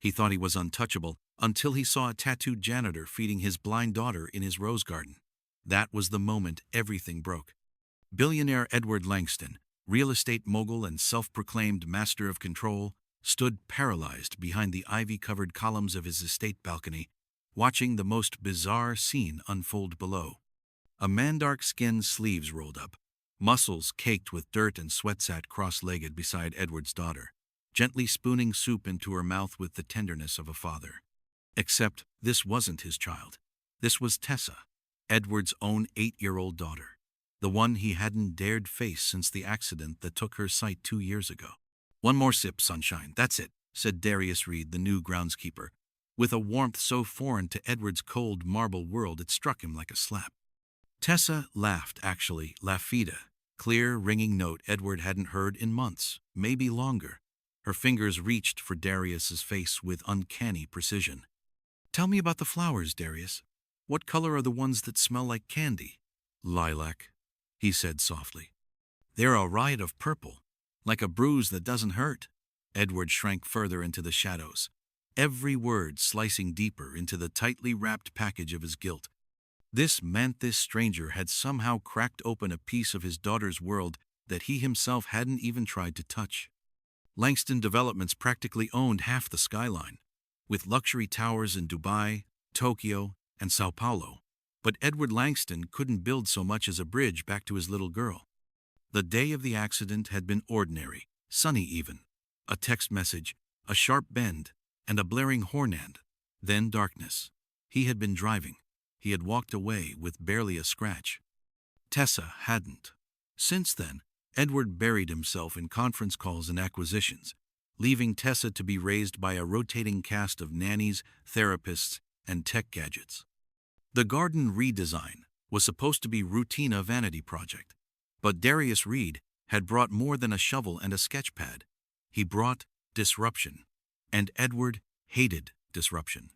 He thought he was untouchable until he saw a tattooed janitor feeding his blind daughter in his rose garden. That was the moment everything broke. Billionaire Edward Langston, real estate mogul and self-proclaimed master of control, stood paralyzed behind the ivy-covered columns of his estate balcony, watching the most bizarre scene unfold below. A man dark-skinned sleeves rolled up, muscles caked with dirt and sweat sat cross-legged beside Edward's daughter, gently spooning soup into her mouth with the tenderness of a father. Except this wasn't his child. This was Tessa, Edward's own 8-year-old daughter, the one he hadn't dared face since the accident that took her sight 2 years ago. "One more sip, sunshine, that's it," said Darius Reed, the new groundskeeper, with a warmth so foreign to Edward's cold marble world it struck him like a slap. Tessa laughed, actually, Lafida, clear, ringing note Edward hadn't heard in months, maybe longer. Her fingers reached for Darius's face with uncanny precision. "Tell me about the flowers, Darius. What color are the ones that smell like candy?" "Lilac," he said softly. "They're a riot of purple, like a bruise that doesn't hurt." Edward shrank further into the shadows, every word slicing deeper into the tightly wrapped package of his guilt. This meant this stranger had somehow cracked open a piece of his daughter's world that he himself hadn't even tried to touch. Langston Developments practically owned half the skyline, with luxury towers in Dubai, Tokyo, and Sao Paulo. But Edward Langston couldn't build so much as a bridge back to his little girl. The day of the accident had been ordinary, sunny even. A text message, a sharp bend, and a blaring horn end. Then darkness. He had been driving. He had walked away with barely a scratch. Tessa hadn't. Since then, Edward buried himself in conference calls and acquisitions, leaving Tessa to be raised by a rotating cast of nannies, therapists, and tech gadgets. The garden redesign was supposed to be routine a vanity project, but Darius Reed had brought more than a shovel and a sketchpad. He brought disruption, and Edward hated disruption.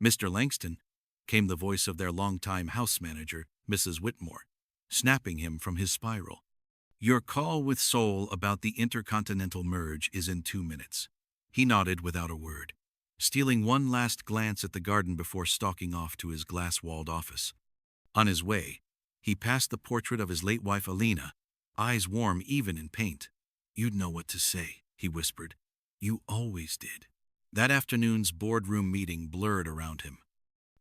"Mr. Langston," came the voice of their longtime house manager, Mrs. Whitmore, snapping him from his spiral. "Your call with Seoul about the intercontinental merge is in 2 minutes." He nodded without a word, stealing one last glance at the garden before stalking off to his glass-walled office. On his way, he passed the portrait of his late wife Alina, eyes warm even in paint. "You'd know what to say," he whispered. "You always did." That afternoon's boardroom meeting blurred around him.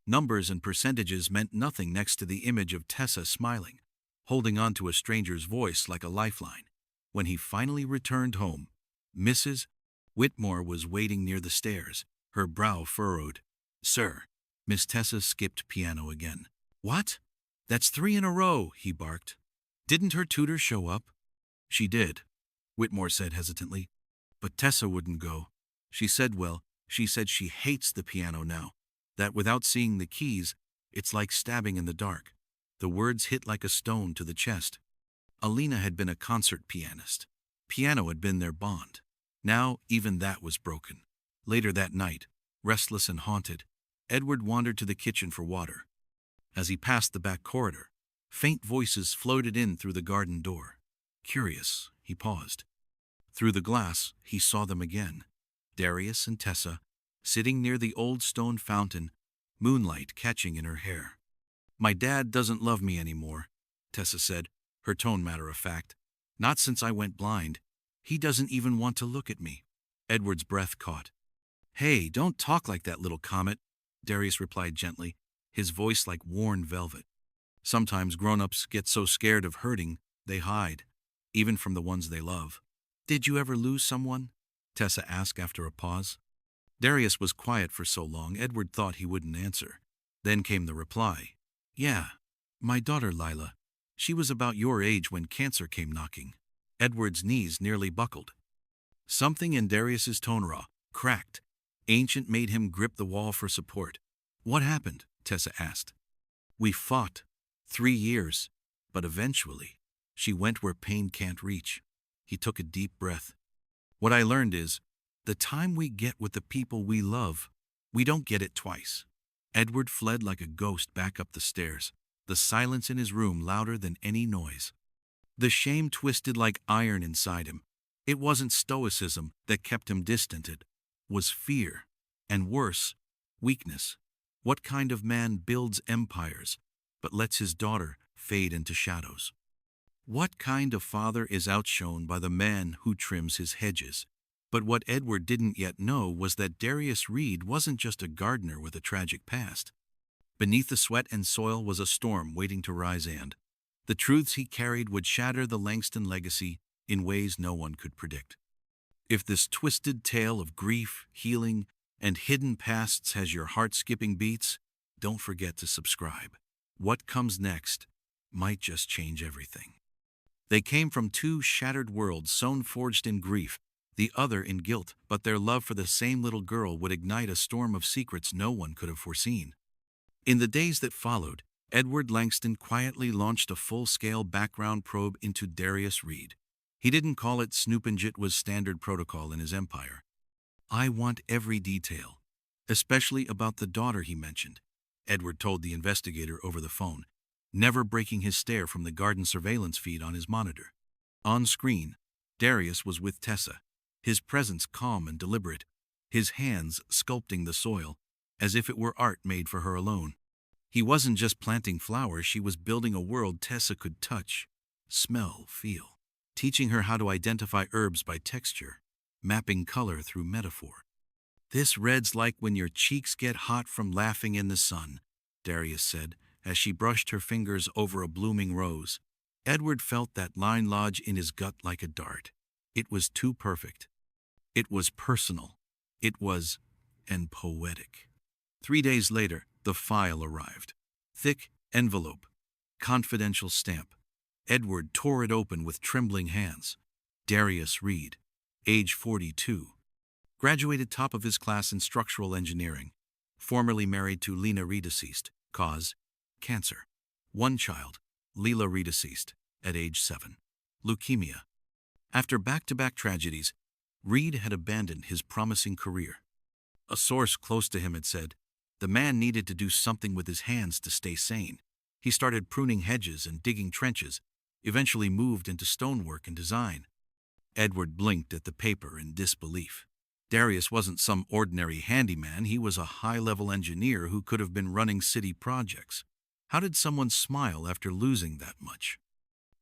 Numbers and percentages meant nothing next to the image of Tessa smiling, holding on to a stranger's voice like a lifeline. When he finally returned home, Mrs. Whitmore was waiting near the stairs, her brow furrowed. "Sir." Miss Tessa skipped piano again. "What? That's 3 in a row," he barked. "Didn't her tutor show up?" "She did," Whitmore said hesitantly. "But Tessa wouldn't go. She said she hates the piano now. That without seeing the keys, it's like stabbing in the dark." The words hit like a stone to the chest. Alina had been a concert pianist. Piano had been their bond. Now even that was broken. Later that night, restless and haunted, Edward wandered to the kitchen for water. As he passed the back corridor, faint voices floated in through the garden door. Curious, he paused. Through the glass, he saw them again. Darius and Tessa, sitting near the old stone fountain, moonlight catching in her hair. "My dad doesn't love me anymore," Tessa said, her tone matter-of-fact. "Not since I went blind. He doesn't even want to look at me." Edward's breath caught. "Hey, don't talk like that, little comet," Darius replied gently, his voice like worn velvet. "Sometimes grown-ups get so scared of hurting, they hide, even from the ones they love." "Did you ever lose someone?" Tessa asked after a pause. Darius was quiet for so long, Edward thought he wouldn't answer. Then came the reply. "Yeah, my daughter Lila. She was about your age when cancer came knocking." Edward's knees nearly buckled. Something in Darius's tone cracked. Ancient made him grip the wall for support. "What happened?" Tessa asked. "We fought. 3 years. But eventually, she went where pain can't reach." He took a deep breath. "What I learned is, the time we get with the people we love, we don't get it twice." Edward fled like a ghost back up the stairs, the silence in his room louder than any noise. The shame twisted like iron inside him. It wasn't stoicism that kept him distant, it was fear. And worse, weakness. What kind of man builds empires, but lets his daughter fade into shadows? What kind of father is outshone by the man who trims his hedges? But what Edward didn't yet know was that Darius Reed wasn't just a gardener with a tragic past. Beneath the sweat and soil was a storm waiting to rise, and the truths he carried would shatter the Langston legacy in ways no one could predict. If this twisted tale of grief, healing, and hidden pasts has your heart skipping beats, don't forget to subscribe. What comes next might just change everything. They came from two shattered worlds, sown forged in grief, the other in guilt, but their love for the same little girl would ignite a storm of secrets no one could have foreseen. In the days that followed, Edward Langston quietly launched a full-scale background probe into Darius Reed. He didn't call it snooping; it was standard protocol in his empire. "I want every detail, especially about the daughter he mentioned," Edward told the investigator over the phone, never breaking his stare from the garden surveillance feed on his monitor. On screen, Darius was with Tessa, his presence calm and deliberate, his hands sculpting the soil, as if it were art made for her alone. He wasn't just planting flowers, she was building a world Tessa could touch, smell, feel, teaching her how to identify herbs by texture, mapping color through metaphor. "This red's like when your cheeks get hot from laughing in the sun," Darius said, as she brushed her fingers over a blooming rose. Edward felt that line lodge in his gut like a dart. It was too perfect. It was personal. It was and poetic. 3 days later, the file arrived. Thick envelope, confidential stamp. Edward tore it open with trembling hands. Darius Reed, age 42. Graduated top of his class in structural engineering. Formerly married to Lena Reed, deceased. Cause: cancer. One child, Leela Reed, deceased, at age 7. Leukemia. After back-to-back tragedies, Reed had abandoned his promising career. A source close to him had said, the man needed to do something with his hands to stay sane. He started pruning hedges and digging trenches, eventually moved into stonework and design. Edward blinked at the paper in disbelief. Darius wasn't some ordinary handyman, he was a high-level engineer who could have been running city projects. How did someone smile after losing that much?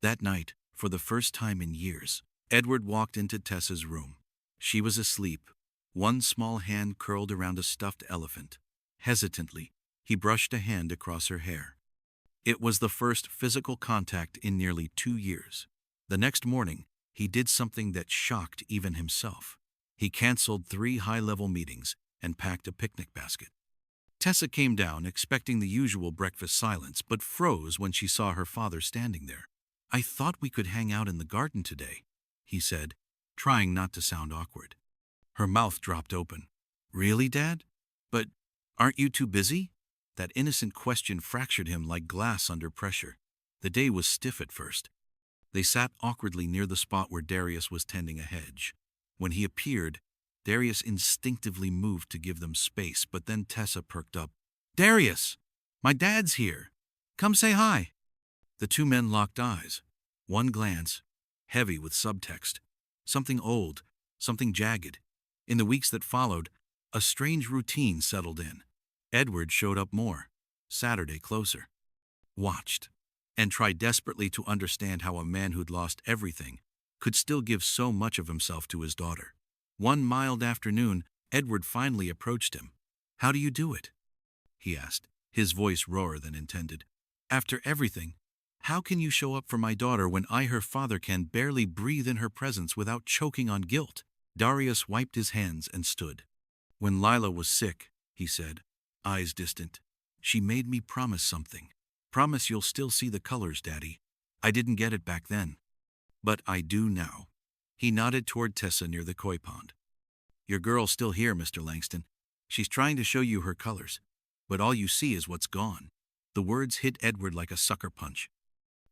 That night, for the first time in years, Edward walked into Tessa's room. She was asleep, one small hand curled around a stuffed elephant. Hesitantly, he brushed a hand across her hair. It was the first physical contact in nearly 2 years. The next morning, he did something that shocked even himself. He canceled 3 high-level meetings and packed a picnic basket. Tessa came down expecting the usual breakfast silence, but froze when she saw her father standing there. "I thought we could hang out in the garden today," he said, trying not to sound awkward. Her mouth dropped open. "Really, Dad? But aren't you too busy?" That innocent question fractured him like glass under pressure. The day was stiff at first. They sat awkwardly near the spot where Darius was tending a hedge. When he appeared, Darius instinctively moved to give them space, but then Tessa perked up. "Darius! My dad's here! Come say hi!" The two men locked eyes. One glance, heavy with subtext. Something old, something jagged. In the weeks that followed, a strange routine settled in. Edward showed up more, Saturday closer. Watched, and tried desperately to understand how a man who'd lost everything could still give so much of himself to his daughter. One mild afternoon, Edward finally approached him. "How do you do it?" he asked, his voice rawer than intended. "After everything, how can you show up for my daughter when I, her father, can barely breathe in her presence without choking on guilt?" Darius wiped his hands and stood. "When Lila was sick," he said, eyes distant, "she made me promise something. Promise you'll still see the colors, Daddy. I didn't get it back then, but I do now." He nodded toward Tessa near the koi pond. "Your girl's still here, Mr. Langston. She's trying to show you her colors, but all you see is what's gone." The words hit Edward like a sucker punch.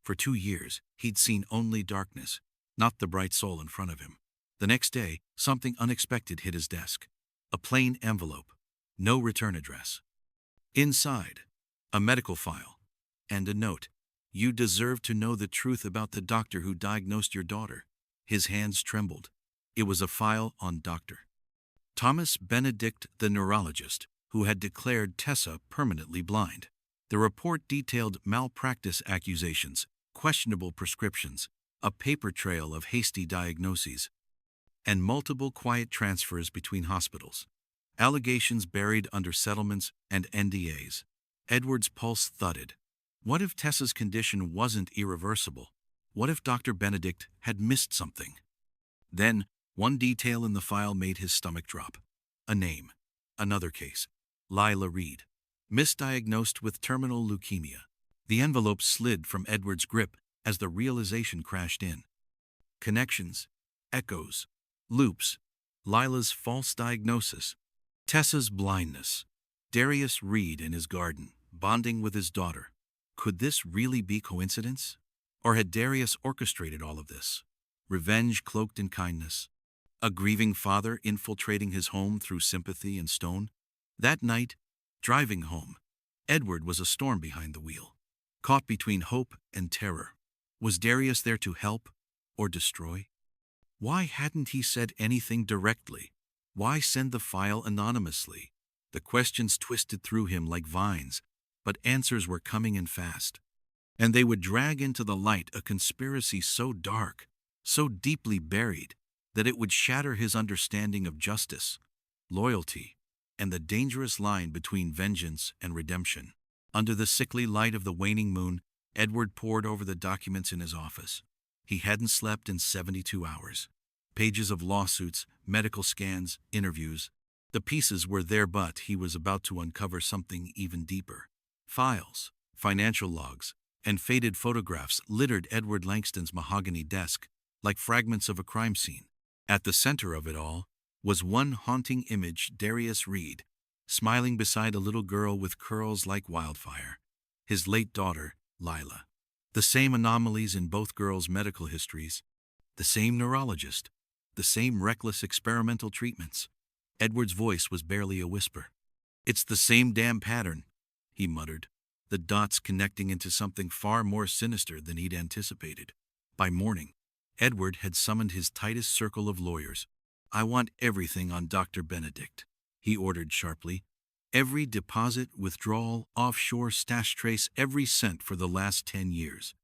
For 2 years, he'd seen only darkness, not the bright soul in front of him. The next day, something unexpected hit his desk. A plain envelope, no return address. Inside, a medical file, and a note. "You deserve to know the truth about the doctor who diagnosed your daughter." His hands trembled. It was a file on Dr. Thomas Benedict, the neurologist, who had declared Tessa permanently blind. The report detailed malpractice accusations, questionable prescriptions, a paper trail of hasty diagnoses, and multiple quiet transfers between hospitals. Allegations buried under settlements and NDAs. Edward's pulse thudded. What if Tessa's condition wasn't irreversible? What if Dr. Benedict had missed something? Then, one detail in the file made his stomach drop. A name. Another case. Lila Reed. Misdiagnosed with terminal leukemia. The envelope slid from Edward's grip as the realization crashed in. Connections. Echoes. Loops. Lila's false diagnosis. Tessa's blindness. Darius Reed in his garden, bonding with his daughter. Could this really be coincidence? Or had Darius orchestrated all of this? Revenge cloaked in kindness. A grieving father infiltrating his home through sympathy and stone. That night, driving home, Edward was a storm behind the wheel, caught between hope and terror. Was Darius there to help or destroy? Why hadn't he said anything directly? Why send the file anonymously? The questions twisted through him like vines, but answers were coming in fast. And they would drag into the light a conspiracy so dark, so deeply buried, that it would shatter his understanding of justice, loyalty, and the dangerous line between vengeance and redemption. Under the sickly light of the waning moon, Edward pored over the documents in his office. He hadn't slept in 72 hours. Pages of lawsuits, medical scans, interviews. The pieces were there, but he was about to uncover something even deeper. Files, financial logs, and faded photographs littered Edward Langston's mahogany desk like fragments of a crime scene. At the center of it all was one haunting image: Darius Reed, smiling beside a little girl with curls like wildfire. His late daughter, Lila. The same anomalies in both girls' medical histories. The same neurologist. The same reckless experimental treatments. Edward's voice was barely a whisper. "It's the same damn pattern," he muttered, the dots connecting into something far more sinister than he'd anticipated. By morning, Edward had summoned his tightest circle of lawyers. "I want everything on Dr. Benedict," he ordered sharply. "Every deposit, withdrawal, offshore stash trace, every cent for the last 10 years.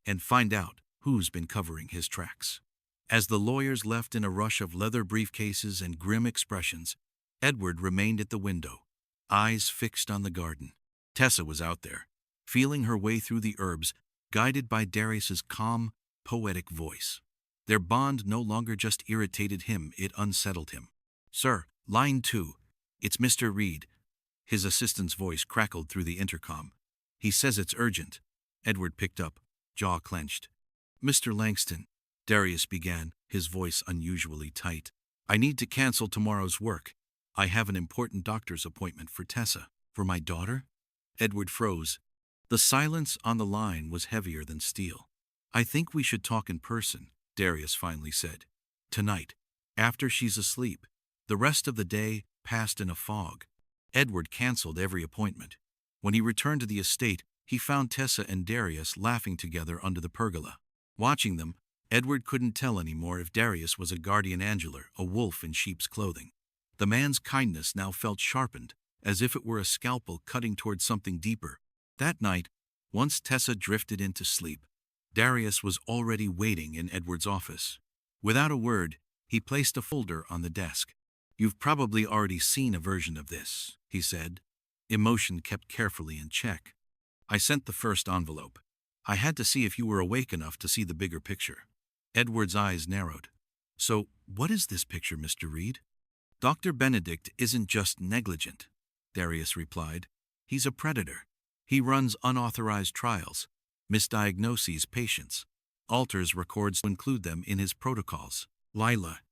And find out who's been covering his tracks." As the lawyers left in a rush of leather briefcases and grim expressions, Edward remained at the window, eyes fixed on the garden. Tessa was out there, feeling her way through the herbs, guided by Darius's calm, poetic voice. Their bond no longer just irritated him, it unsettled him. "Sir, line 2. It's Mr. Reed." His assistant's voice crackled through the intercom. "He says it's urgent." Edward picked up, jaw clenched. "Mr. Langston," Darius began, his voice unusually tight. "I need to cancel tomorrow's work. I have an important doctor's appointment for Tessa." "For my daughter?" Edward froze. The silence on the line was heavier than steel. "I think we should talk in person," Darius finally said. "Tonight, after she's asleep." The rest of the day passed in a fog. Edward canceled every appointment. When he returned to the estate, he found Tessa and Darius laughing together under the pergola. Watching them, Edward couldn't tell anymore if Darius was a guardian angel, a wolf in sheep's clothing. The man's kindness now felt sharpened, as if it were a scalpel cutting toward something deeper. That night, once Tessa drifted into sleep, Darius was already waiting in Edward's office. Without a word, he placed a folder on the desk. "You've probably already seen a version of this," he said, emotion kept carefully in check. "I sent the first envelope. I had to see if you were awake enough to see the bigger picture." Edward's eyes narrowed. "So, what is this picture, Mr. Reed?" "Dr. Benedict isn't just negligent," Darius replied. "He's a predator. He runs unauthorized trials, misdiagnoses patients, alters records to include them in his protocols. Lila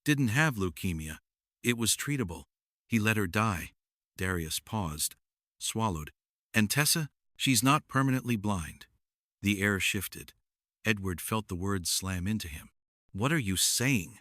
didn't have leukemia. It was treatable. He let her die." Darius paused, swallowed. "And Tessa? She's not permanently blind." The air shifted. Edward felt the words slam into him. "What are you saying?"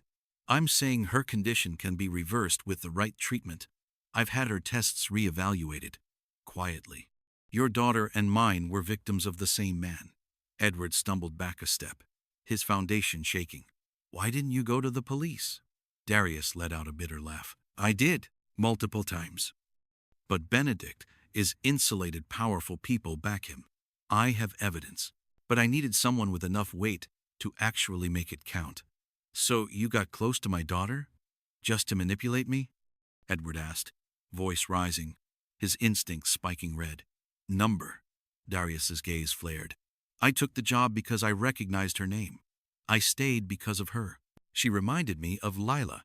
"I'm saying her condition can be reversed with the right treatment. I've had her tests reevaluated." Quietly. "Your daughter and mine were victims of the same man." Edward stumbled back a step, his foundation shaking. "Why didn't you go to the police?" Darius let out a bitter laugh. I did, multiple times. But Benedict is insulated, powerful people back him. I have evidence, but I needed someone with enough weight to actually make it count. So you got close to my daughter? Just to manipulate me? Edward asked, voice rising, his instincts spiking red. Number. Darius's gaze flared. I took the job because I recognized her name. I stayed because of her. She reminded me of Lila.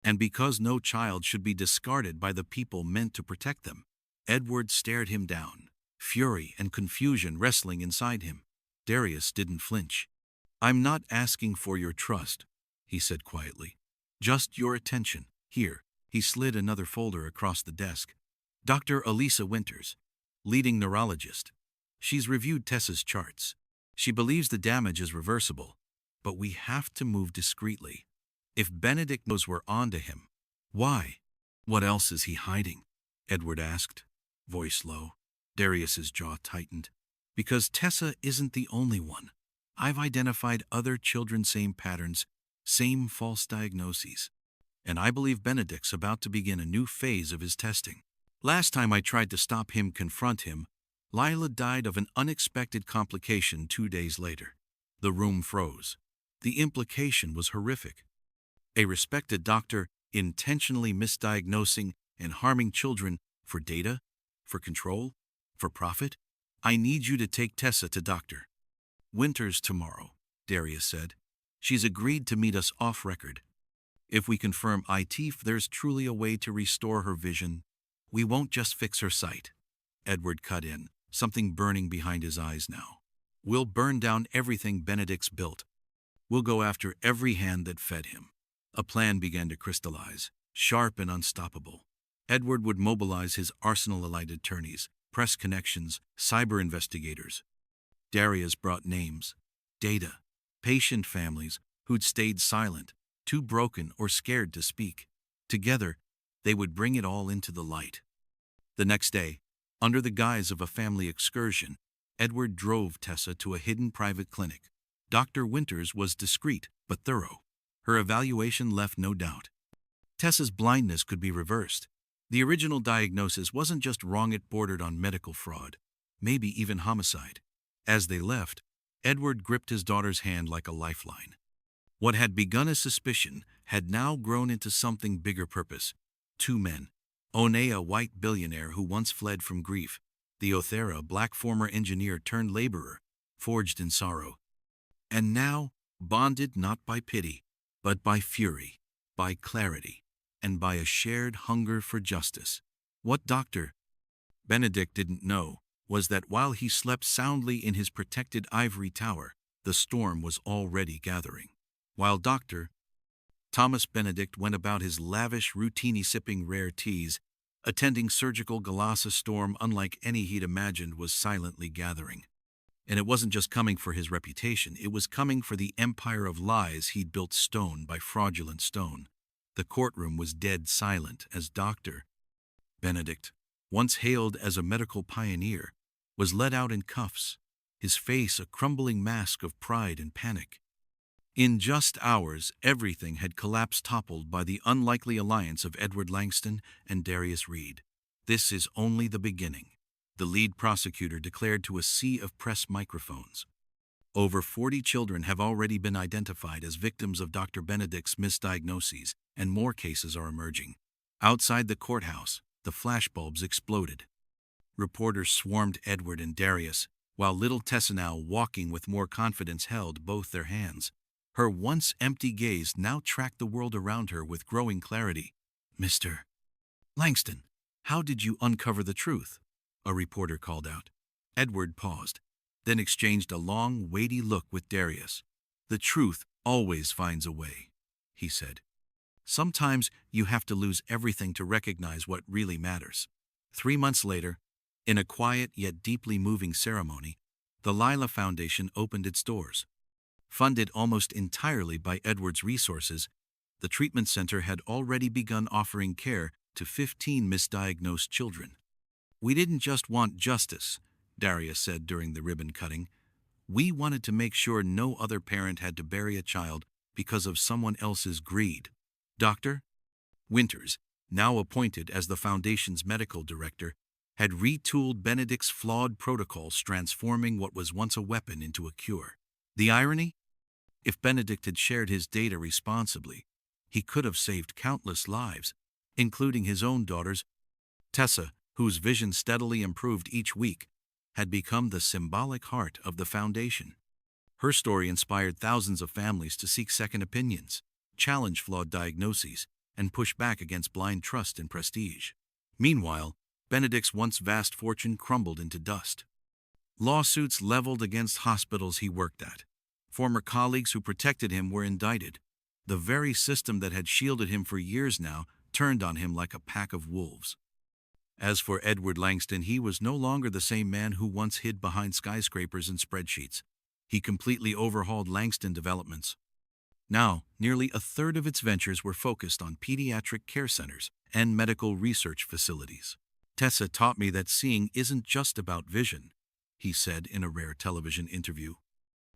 And because no child should be discarded by the people meant to protect them. Edward stared him down, fury and confusion wrestling inside him. Darius didn't flinch. I'm not asking for your trust, he said quietly. Just your attention. Here, he slid another folder across the desk. Dr. Elisa Winters, leading neurologist. She's reviewed Tessa's charts. She believes the damage is reversible, but we have to move discreetly. If Benedict knows we're onto him, why? What else is he hiding? Edward asked, voice low. Darius's jaw tightened. Because Tessa isn't the only one. I've identified other children, same patterns, same false diagnoses. And I believe Benedict's about to begin a new phase of his testing. Last time I tried to stop him, confront him, Lila died of an unexpected complication 2 days later. The room froze. The implication was horrific. A respected doctor intentionally misdiagnosing and harming children for data, for control, for profit? I need you to take Tessa to Dr. Winters tomorrow, Darius said. She's agreed to meet us off record. If we confirm if there's truly a way to restore her vision, we won't just fix her sight. Edward cut in, something burning behind his eyes now. We'll burn down everything Benedict's built. We'll go after every hand that fed him. A plan began to crystallize, sharp and unstoppable. Edward would mobilize his arsenal of elite attorneys, press connections, cyber investigators. Darius brought names, data, patient families who'd stayed silent, too broken or scared to speak. Together, they would bring it all into the light. The next day, under the guise of a family excursion, Edward drove Tessa to a hidden private clinic. Dr. Winters was discreet but thorough. Her evaluation left no doubt. Tessa's blindness could be reversed. The original diagnosis wasn't just wrong, it bordered on medical fraud, maybe even homicide. As they left, Edward gripped his daughter's hand like a lifeline. What had begun as suspicion had now grown into something bigger purpose. 2 men. Onea, a white billionaire who once fled from grief. The Othera, a black former engineer turned laborer, forged in sorrow. And now, bonded not by pity, but by fury, by clarity, and by a shared hunger for justice. What Dr. Benedict didn't know was that while he slept soundly in his protected ivory tower, the storm was already gathering. While Dr. Thomas Benedict went about his lavish routine, sipping rare teas, attending surgical galas, a storm unlike any he'd imagined was silently gathering. And it wasn't just coming for his reputation, it was coming for the empire of lies he'd built stone by fraudulent stone. The courtroom was dead silent as Dr. Benedict, once hailed as a medical pioneer, was led out in cuffs, his face a crumbling mask of pride and panic. In just hours, everything had collapsed, toppled by the unlikely alliance of Edward Langston and Darius Reed. This is only the beginning, the lead prosecutor declared to a sea of press microphones. Over 40 children have already been identified as victims of Dr. Benedict's misdiagnoses, and more cases are emerging. Outside the courthouse, the flashbulbs exploded. Reporters swarmed Edward and Darius, while little Tessa, now walking with more confidence, held both their hands. Her once empty gaze now tracked the world around her with growing clarity. Mr. Langston, how did you uncover the truth? A reporter called out. Edward paused, then exchanged a long, weighty look with Darius. The truth always finds a way, he said. Sometimes you have to lose everything to recognize what really matters. 3 months later, in a quiet yet deeply moving ceremony, the Lila Foundation opened its doors. Funded almost entirely by Edward's resources, the treatment center had already begun offering care to 15 misdiagnosed children. We didn't just want justice, Darius said during the ribbon cutting. We wanted to make sure no other parent had to bury a child because of someone else's greed. Dr. Winters, now appointed as the Foundation's medical director, had retooled Benedict's flawed protocols, transforming what was once a weapon into a cure. The irony? If Benedict had shared his data responsibly, he could have saved countless lives, including his own daughters. Tessa, whose vision steadily improved each week, had become the symbolic heart of the Foundation. Her story inspired thousands of families to seek second opinions, challenge flawed diagnoses, and push back against blind trust in prestige. Meanwhile, Benedict's once vast fortune crumbled into dust. Lawsuits leveled against hospitals he worked at. Former colleagues who protected him were indicted. The very system that had shielded him for years now turned on him like a pack of wolves. As for Edward Langston, he was no longer the same man who once hid behind skyscrapers and spreadsheets. He completely overhauled Langston Developments. Now, nearly a third of its ventures were focused on pediatric care centers and medical research facilities. Tessa taught me that seeing isn't just about vision, he said in a rare television interview.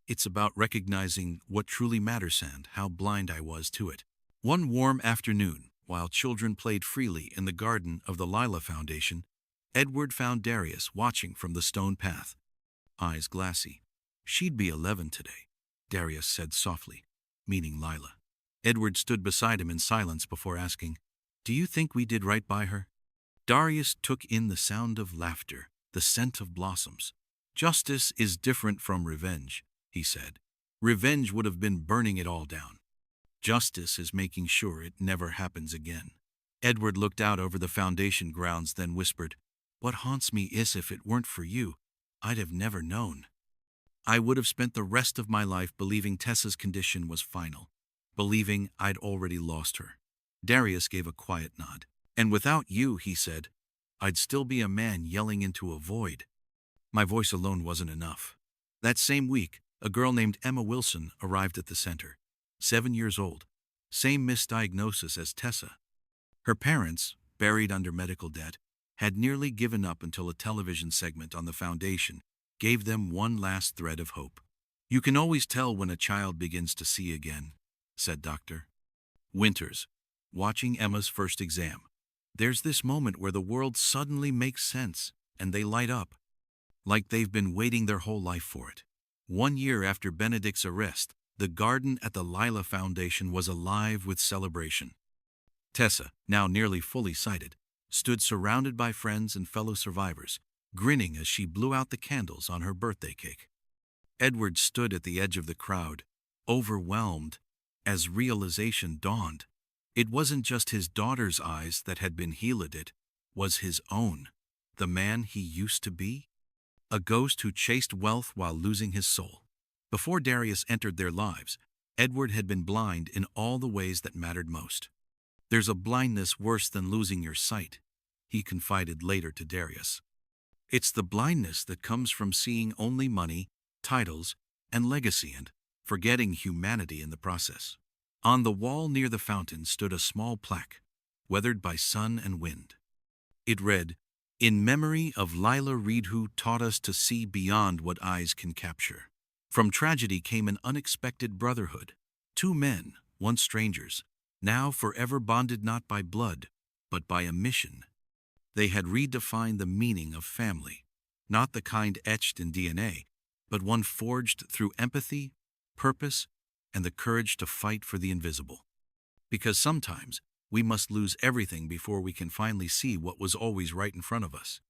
It's about recognizing what truly matters and how blind I was to it. One warm afternoon, while children played freely in the garden of the Lila Foundation, Edward found Darius watching from the stone path, eyes glassy. She'd be 11 today, Darius said softly, meaning Lila. Edward stood beside him in silence before asking, "Do you think we did right by her?" Darius took in the sound of laughter, the scent of blossoms. "Justice is different from revenge," he said. "Revenge would have been burning it all down. Justice is making sure it never happens again." Edward looked out over the Foundation grounds, then whispered, "What haunts me is if it weren't for you, I'd have never known. I would have spent the rest of my life believing Tessa's condition was final, believing I'd already lost her." Darius gave a quiet nod. "And without you," he said, "I'd still be a man yelling into a void. My voice alone wasn't enough." That same week, a girl named Emma Wilson arrived at the center, 7 years old, same misdiagnosis as Tessa. Her parents, buried under medical debt, had nearly given up until a television segment on the Foundation gave them one last thread of hope. "You can always tell when a child begins to see again," said Dr. Winters, watching Emma's first exam. "There's this moment where the world suddenly makes sense, and they light up, like they've been waiting their whole life for it." 1 year after Benedict's arrest, the garden at the Lila Foundation was alive with celebration. Tessa, now nearly fully sighted, stood surrounded by friends and fellow survivors, grinning as she blew out the candles on her birthday cake. Edward stood at the edge of the crowd, overwhelmed, as realization dawned. It wasn't just his daughter's eyes that had been healed, it was his own, the man he used to be. A ghost who chased wealth while losing his soul. Before Darius entered their lives, Edward had been blind in all the ways that mattered most. "There's a blindness worse than losing your sight," he confided later to Darius. "It's the blindness that comes from seeing only money, titles, and legacy and forgetting humanity in the process." On the wall near the fountain stood a small plaque, weathered by sun and wind. It read, "In memory of Lila Reed, who taught us to see beyond what eyes can capture." From tragedy came an unexpected brotherhood. 2 men, once strangers, now forever bonded not by blood, but by a mission. They had redefined the meaning of family, not the kind etched in DNA, but one forged through empathy, purpose, and the courage to fight for the invisible. Because sometimes we must lose everything before we can finally see what was always right in front of us.